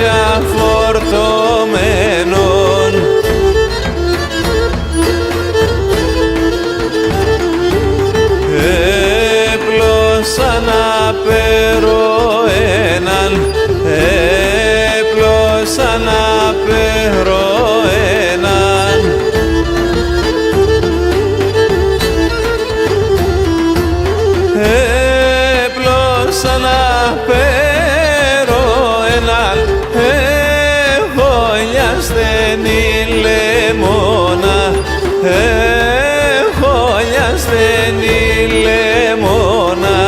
πλάσια φορτωμένων. Έπλωσα να πέρω έναν, έπλωσα να πέρω έναν. Έπλωσα να πέρω έναν, έχω μια στενή λεμόνα, έχω μια στενή λεμόνα.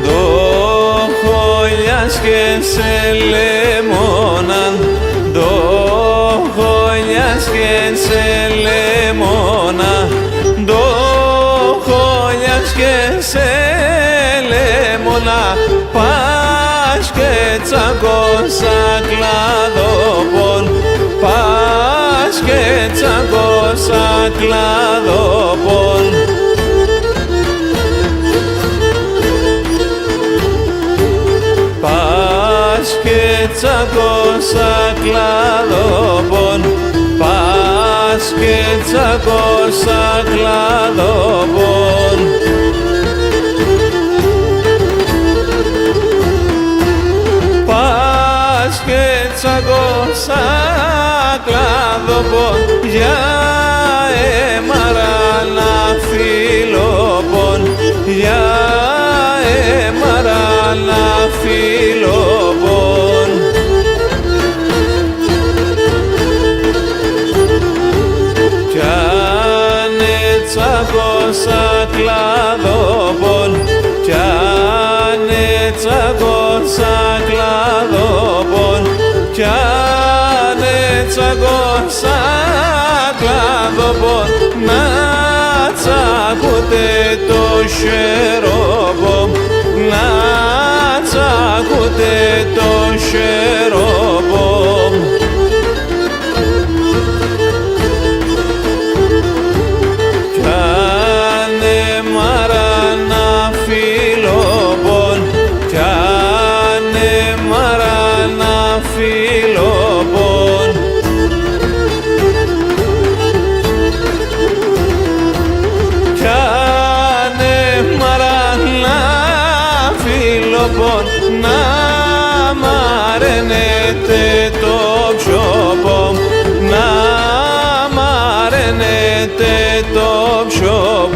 Ντοχολιάς και σε λεμόναν, ντοχολιάς και σε λεμόνα, ντοχολιάς και σε λεμόνα. Πας και τσακώσα κλαδόπον, πας και τσακώσα κλαδόπον. Πας και τσακώσα κλαδόπον, πας και τσακώσα κλαδόπον. Πας και τσακώσα κλαδόπον, για εμαρά φιλόπον, για εμαρά φιλόπον. Κι αν τσακώσα κλαδόπον, κι αν τσακώσα κλαδόπον, κι αν τσακώσα κλαδόπον, να τσακούτε το χερόπον, να τσακούτε το χερόπον. Κι αν εμαράνα φιλόπον, κι αν εμαράνα φιλόπον. Κι αν εμαράνα φιλόπον, να μαραίνετε το ψιόπον, να μαραίνετε το ψιόπον.